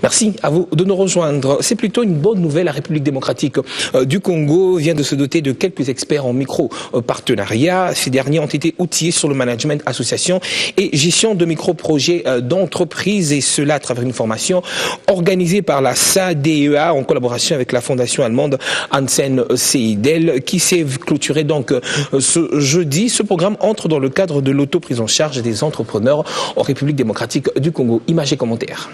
Merci à vous de nous rejoindre. C'est plutôt une bonne nouvelle. La République démocratique du Congo vient de se doter de quelques experts en micro-partenariat. Ces derniers ont été outillés sur le management, association et gestion de micro-projets d'entreprise, et cela à travers une formation organisée par la SADEA en collaboration avec la fondation allemande Hansen Seidel, qui s'est clôturée donc ce jeudi. Ce programme entre dans le cadre de l'auto-prise en charge des entrepreneurs en République démocratique du Congo. Images et commentaires.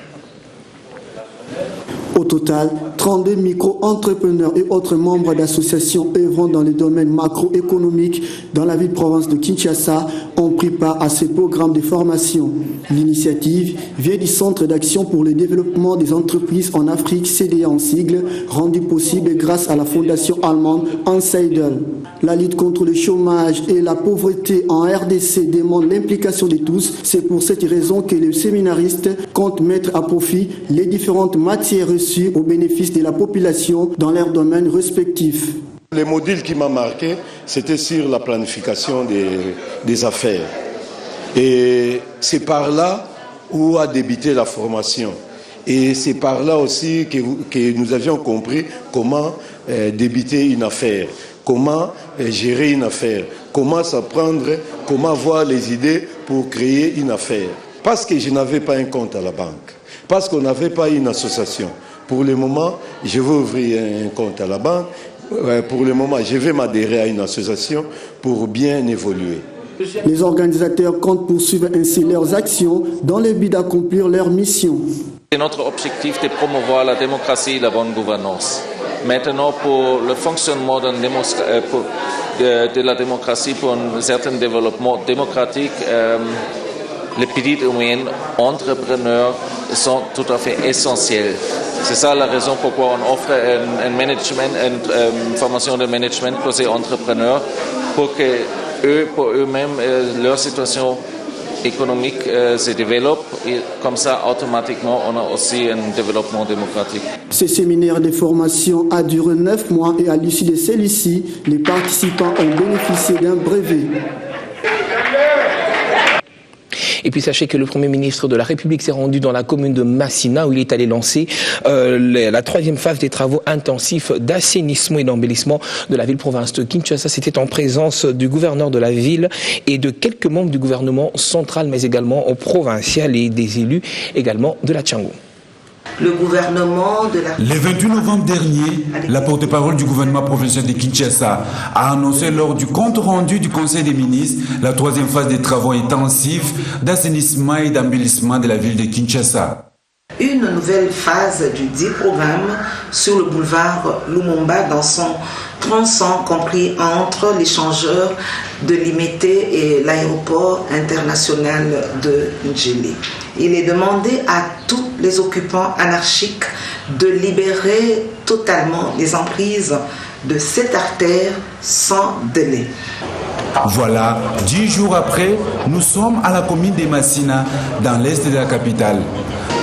Au total, 32 micro-entrepreneurs et autres membres d'associations œuvrant dans les domaines macroéconomiques dans la ville-province de Kinshasa ont pris part à ce programme de formation. L'initiative vient du Centre d'action pour le développement des entreprises en Afrique, CDA en sigle, rendu possible grâce à la fondation allemande Hans Seidel. La lutte contre le chômage et la pauvreté en RDC demande l'implication de tous. C'est pour cette raison que les séminaristes comptent mettre à profit les différentes matières reçues au bénéfice de la population dans leurs domaines respectifs. Le module qui m'a marqué, c'était sur la planification des affaires. Et c'est par là où a débuté la formation. Et c'est par là aussi que nous avions compris comment débuter une affaire, comment gérer une affaire, comment s'apprendre, comment avoir les idées pour créer une affaire. Parce que je n'avais pas un compte à la banque, parce qu'on n'avait pas une association. Pour le moment, je veux ouvrir un compte à la banque. Pour le moment, je vais m'adhérer à une association pour bien évoluer. Les organisateurs comptent poursuivre ainsi leurs actions dans le but d'accomplir leur mission. C'est notre objectif de promouvoir la démocratie et la bonne gouvernance. Maintenant, pour le fonctionnement de la démocratie, pour un certain développement démocratique, les petits et moyens entrepreneurs sont tout à fait essentiels. C'est ça la raison pourquoi on offre une formation de management pour ces entrepreneurs, pour eux-mêmes, leur situation économique se développe, et comme ça, automatiquement, on a aussi un développement démocratique. Ce séminaire de formation a duré 9 mois et à l'issue de celui-ci, les participants ont bénéficié d'un brevet. Et puis sachez que le Premier ministre de la République s'est rendu dans la commune de Massina, où il est allé lancer la 3e phase des travaux intensifs d'assainissement et d'embellissement de la ville-province de Kinshasa. C'était en présence du gouverneur de la ville et de quelques membres du gouvernement central, mais également provincial, et des élus également de la Tchangou. Le gouvernement de la... Le 28 novembre dernier, la porte-parole du gouvernement provincial de Kinshasa a annoncé lors du compte rendu du Conseil des ministres la 3e phase des travaux intensifs d'assainissement et d'embellissement de la ville de Kinshasa. Une nouvelle phase du dit programme sur le boulevard Lumumba dans son tronçon compris entre l'échangeur de Limité et l'aéroport international de Ndjili. Il est demandé à tous les occupants anarchiques de libérer totalement les emprises de cette artère sans délai. Voilà, 10 jours après, nous sommes à la commune de Massina, dans l'est de la capitale,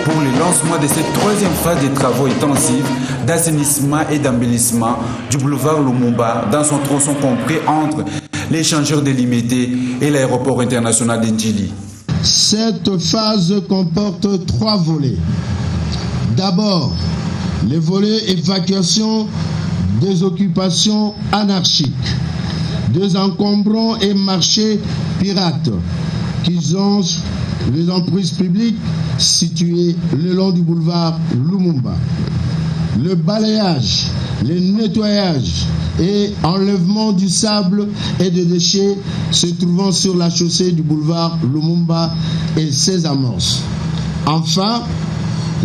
pour le lancement de cette 3e phase des travaux intensifs d'assainissement et d'embellissement du boulevard Lumumba dans son tronçon compris entre l'échangeur de Limité et l'aéroport international d'Ndjili. Cette phase comporte 3 volets. D'abord, le volet évacuation des occupations anarchiques, des encombrants et marchés pirates qui zongent les emprises publiques situées le long du boulevard Lumumba. Le balayage, le nettoyage et enlèvement du sable et des déchets se trouvant sur la chaussée du boulevard Lumumba et ses amorces. Enfin,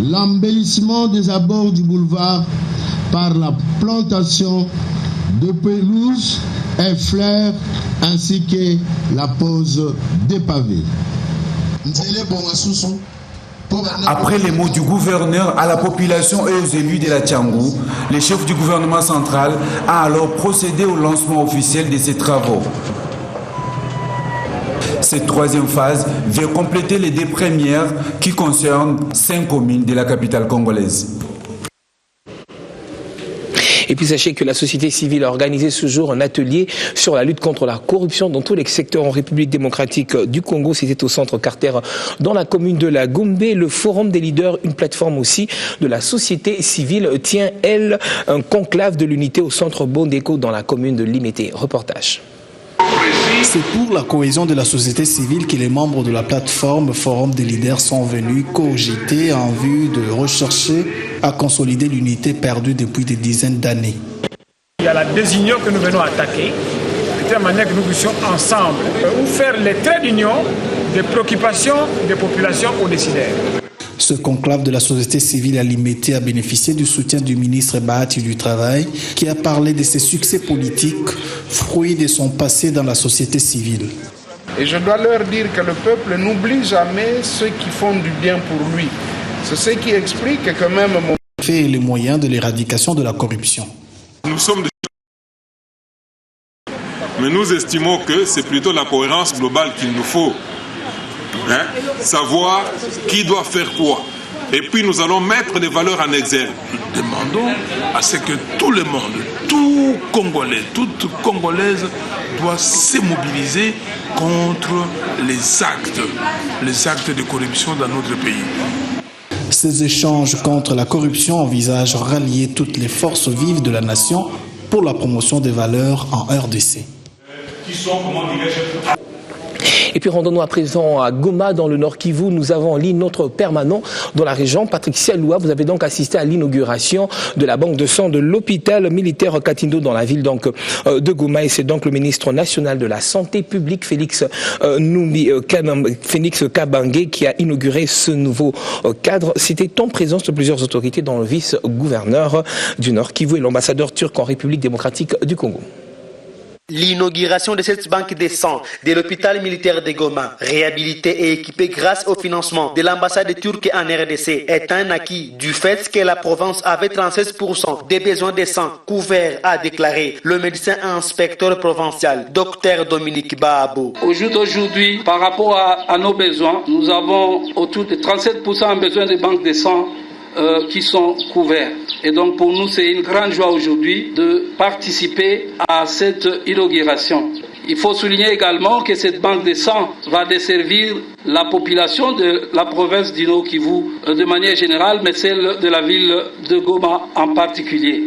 l'embellissement des abords du boulevard par la plantation de pelouses et fleurs ainsi que la pose des pavés. Après les mots du gouverneur à la population et aux élus de la Tchangou, le chef du gouvernement central a alors procédé au lancement officiel de ces travaux. Cette 3e phase vient compléter les 2 premières qui concernent 5 communes de la capitale congolaise. Et puis sachez que la société civile a organisé ce jour un atelier sur la lutte contre la corruption dans tous les secteurs en République démocratique du Congo. C'était au centre Carter dans la commune de la Gombe. Le Forum des leaders, une plateforme aussi de la société civile, tient, elle, un conclave de l'unité au centre Bondeko dans la commune de Limete. Reportage. C'est pour la cohésion de la société civile que les membres de la plateforme Forum des leaders sont venus cogiter en vue de rechercher à consolider l'unité perdue depuis des dizaines d'années. Il y a la désunion que nous venons attaquer, de telle manière que nous puissions ensemble ou faire les traits d'union des préoccupations des populations aux décideurs. Ce conclave de la société civile à Limete a bénéficié du soutien du ministre Bahati du Travail, qui a parlé de ses succès politiques, fruits de son passé dans la société civile. Et je dois leur dire que le peuple n'oublie jamais ceux qui font du bien pour lui. C'est ce qui explique quand même fait les moyens de l'éradication de la corruption. Nous sommes mais nous estimons que c'est plutôt la cohérence globale qu'il nous faut. Savoir qui doit faire quoi. Et puis nous allons mettre des valeurs en exergue. Nous demandons à ce que tout le monde, tout Congolais, toute Congolaise doit se mobiliser contre les actes de corruption dans notre pays. Ces échanges contre la corruption envisagent rallier toutes les forces vives de la nation pour la promotion des valeurs en RDC. Et puis rendons-nous à présent à Goma, dans le Nord Kivu. Nous avons en ligne notre permanent dans la région, Patrick Sialoua. Vous avez donc assisté à l'inauguration de la banque de sang de l'hôpital militaire Katindo dans la ville de Goma. Et c'est donc le ministre national de la Santé publique, Félix Kabange, qui a inauguré ce nouveau cadre. C'était en présence de plusieurs autorités, dont le vice-gouverneur du Nord Kivu et l'ambassadeur turc en République démocratique du Congo. L'inauguration de cette banque de sang de l'hôpital militaire de Goma, réhabilité et équipé grâce au financement de l'ambassade turque en RDC, est un acquis du fait que la province avait 36% des besoins de sang couverts, a déclaré le médecin inspecteur provincial, Dr Dominique Baabo. Aujourd'hui, par rapport à nos besoins, nous avons autour de 37% besoin de banques de sang qui sont couverts. Et donc pour nous, c'est une grande joie aujourd'hui de participer à cette inauguration. Il faut souligner également que cette banque de sang va desservir la population de la province du Nord Kivu de manière générale, mais celle de la ville de Goma en particulier.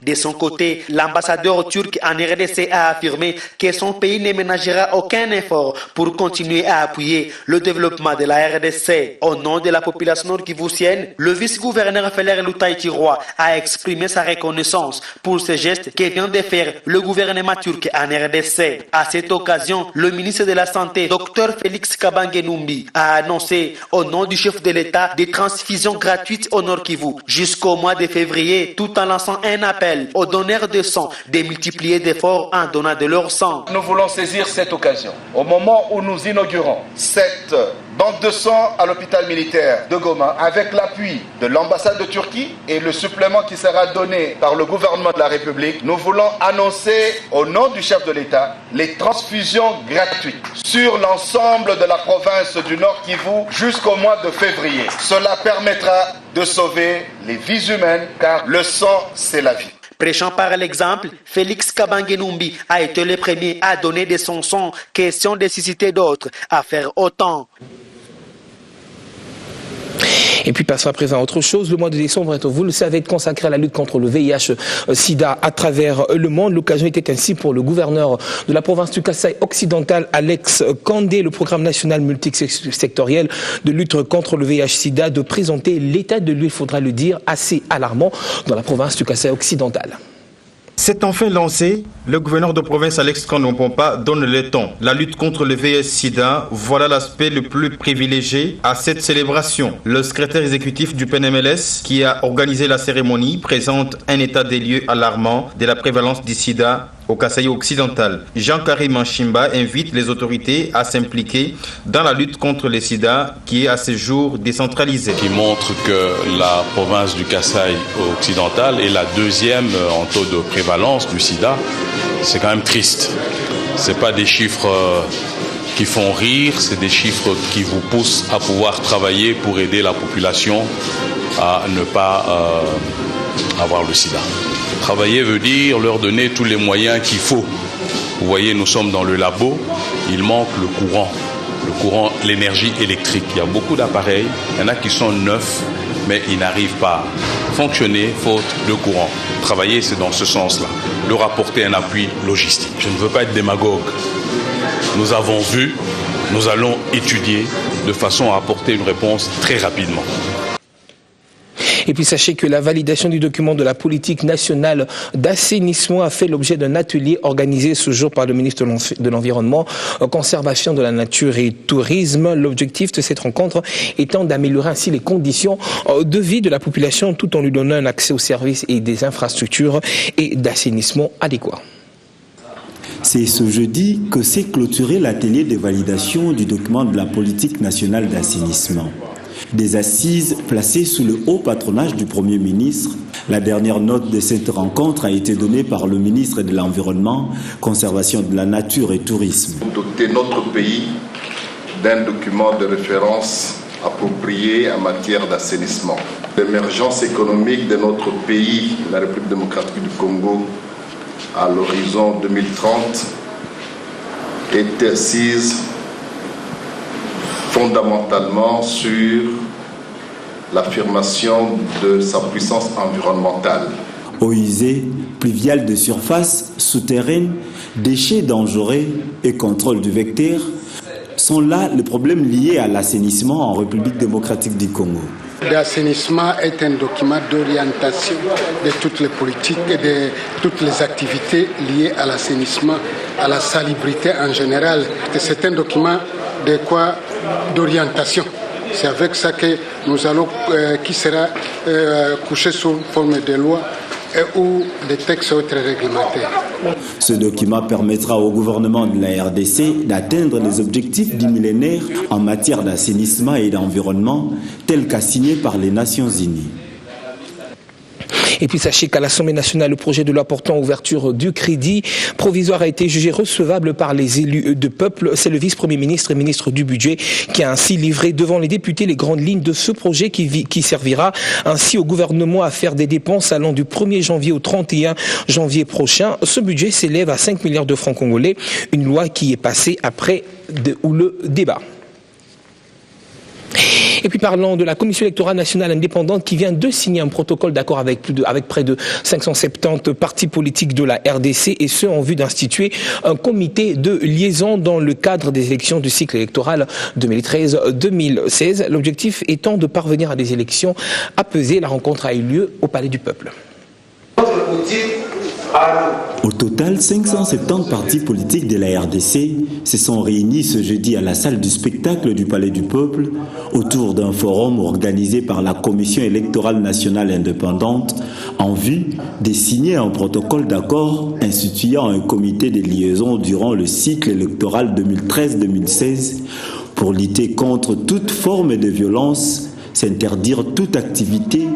De son côté, l'ambassadeur turc en RDC a affirmé que son pays ne ménagera aucun effort pour continuer à appuyer le développement de la RDC. Au nom de la population nord-kivusienne, le vice-gouverneur Feller Lutaï-Tiroy a exprimé sa reconnaissance pour ce geste que vient de faire le gouvernement turc en RDC. À cette occasion, le ministre de la Santé, Dr Félix Kabange Numbi, a annoncé au nom du chef de l'État des transfusions gratuites au Nord Kivu jusqu'au mois de février, tout en lançant un appel aux donneurs de sang de multiplier d'efforts en donnant de leur sang. Nous voulons saisir cette occasion, au moment où nous inaugurons cette banque de sang à l'hôpital militaire de Goma, avec l'appui de l'ambassade de Turquie et le supplément qui sera donné par le gouvernement de la République. Nous voulons annoncer au nom du chef de l'État les transfusions gratuites sur l'ensemble de la province du Nord Kivu jusqu'au mois de février. Cela permettra de sauver les vies humaines, car le sang, c'est la vie. Prêchant par l'exemple, Félix Kabange Numbi a été le premier à donner de son sang, question de susciter d'autres à faire autant. Et puis passons à présent à autre chose. Le mois de décembre est, vous le savez, consacré à la lutte contre le VIH-Sida à travers le monde. L'occasion était ainsi pour le gouverneur de la province du Kasaï occidental, Alex Kandé, le programme national multisectoriel de lutte contre le VIH-Sida, de présenter l'état de lieu, il faudra le dire, assez alarmant dans la province du Kasaï occidental. C'est enfin lancé, le gouverneur de province Alex Kandé-Pompa donne le ton. La lutte contre le VIH-Sida, voilà l'aspect le plus privilégié à cette célébration. Le secrétaire exécutif du PNMLS, qui a organisé la cérémonie, présente un état des lieux alarmant de la prévalence du sida au Kasaï occidental. Jean-Karim Manchimba invite les autorités à s'impliquer dans la lutte contre le sida qui est à ce jour décentralisée. Qui montre que la province du Kasaï occidental est la deuxième en taux de prévalence du sida. C'est quand même triste. Ce n'est pas des chiffres qui font rire, c'est des chiffres qui vous poussent à pouvoir travailler pour aider la population à ne pas avoir le sida. Travailler veut dire leur donner tous les moyens qu'il faut. Vous voyez, nous sommes dans le labo, il manque le courant, l'énergie électrique. Il y a beaucoup d'appareils, il y en a qui sont neufs, mais ils n'arrivent pas à fonctionner faute de courant. Travailler, c'est dans ce sens-là, leur apporter un appui logistique. Je ne veux pas être démagogue. Nous avons vu, nous allons étudier de façon à apporter une réponse très rapidement. Et puis sachez que la validation du document de la politique nationale d'assainissement a fait l'objet d'un atelier organisé ce jour par le ministre de l'Environnement, Conservation de la Nature et Tourisme. L'objectif de cette rencontre étant d'améliorer ainsi les conditions de vie de la population tout en lui donnant un accès aux services et des infrastructures et d'assainissement adéquats. C'est ce jeudi que s'est clôturé l'atelier de validation du document de la politique nationale d'assainissement. Des assises placées sous le haut patronage du Premier ministre. La dernière note de cette rencontre a été donnée par le ministre de l'Environnement, Conservation de la Nature et Tourisme. Doter notre pays d'un document de référence approprié en matière d'assainissement. L'émergence économique de notre pays, la République démocratique du Congo, à l'horizon 2030, est assise fondamentalement sur l'affirmation de sa puissance environnementale. Eaux usées, pluviales de surface, souterraines, déchets dangereux et contrôle du vecteur sont là les problèmes liés à l'assainissement en République démocratique du Congo. L'assainissement est un document d'orientation de toutes les politiques et de toutes les activités liées à l'assainissement, à la salubrité en général. C'est un document d'orientation. C'est avec ça que nous allons, qui sera couché sous forme de loi et ou des textes autres réglementaires. Ce document permettra au gouvernement de la RDC d'atteindre les objectifs du millénaire en matière d'assainissement et d'environnement, tels qu'assignés par les Nations Unies. Et puis sachez qu'à l'Assemblée nationale, le projet de loi portant ouverture du crédit provisoire a été jugé recevable par les élus de peuple. C'est le vice-premier ministre et ministre du budget qui a ainsi livré devant les députés les grandes lignes de ce projet qui servira ainsi au gouvernement à faire des dépenses allant du 1er janvier au 31 janvier prochain. Ce budget s'élève à 5 milliards de francs congolais, une loi qui est passée après le débat. Et puis parlons de la Commission électorale nationale indépendante qui vient de signer un protocole d'accord avec près de 570 partis politiques de la RDC et ce en vue d'instituer un comité de liaison dans le cadre des élections du cycle électoral 2013-2016. L'objectif étant de parvenir à des élections apaisées. La rencontre a eu lieu au Palais du Peuple. Au total, 570 partis politiques de la RDC se sont réunis ce jeudi à la salle du spectacle du Palais du Peuple autour d'un forum organisé par la Commission électorale nationale indépendante en vue de signer un protocole d'accord instituant un comité de liaison durant le cycle électoral 2013-2016 pour lutter contre toute forme de violence, s'interdire toute activité,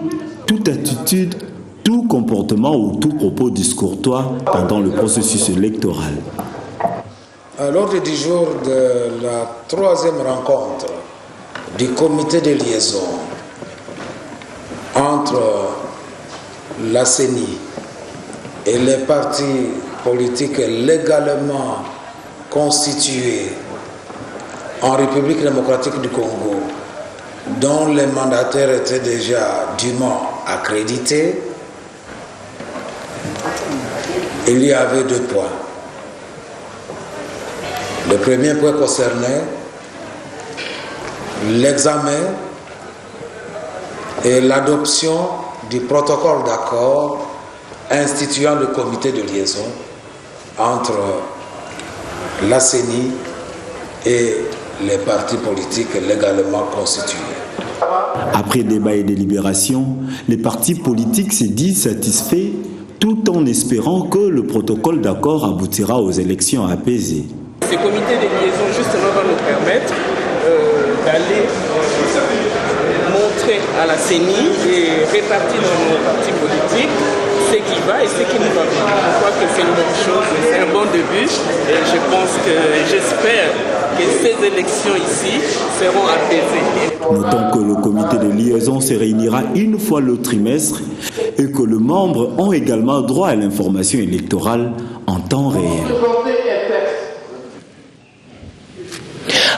toute attitude, tout comportement ou tout propos discourtois pendant le processus électoral. À l'ordre du jour de la troisième rencontre du comité de liaison entre la CENI et les partis politiques légalement constitués en République démocratique du Congo, dont les mandataires étaient déjà dûment accrédités, il y avait 2 points. Le premier point concernait l'examen et l'adoption du protocole d'accord instituant le comité de liaison entre la CENI et les partis politiques légalement constitués. Après débat et délibération, les partis politiques se disent satisfaits tout en espérant que le protocole d'accord aboutira aux élections apaisées. Ce comité de liaison justement va nous permettre d'aller montrer à la CENI et répartir dans nos partis politiques ce qui va et ce qui ne va pas. Je crois que c'est une bonne chose, c'est un bon début et j'espère que ces élections ici seront apaisées. Notons que le comité de liaison se réunira une fois le trimestre et que les membres ont également droit à l'information électorale en temps réel.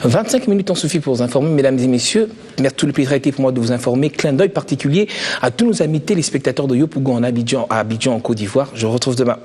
25 minutes ont suffi pour vous informer, mesdames et messieurs. Merci, tout le plaisir a été pour moi de vous informer. Clin d'œil particulier à tous nos amis téléspectateurs de Yopougon à Abidjan, en Côte d'Ivoire. Je vous retrouve demain.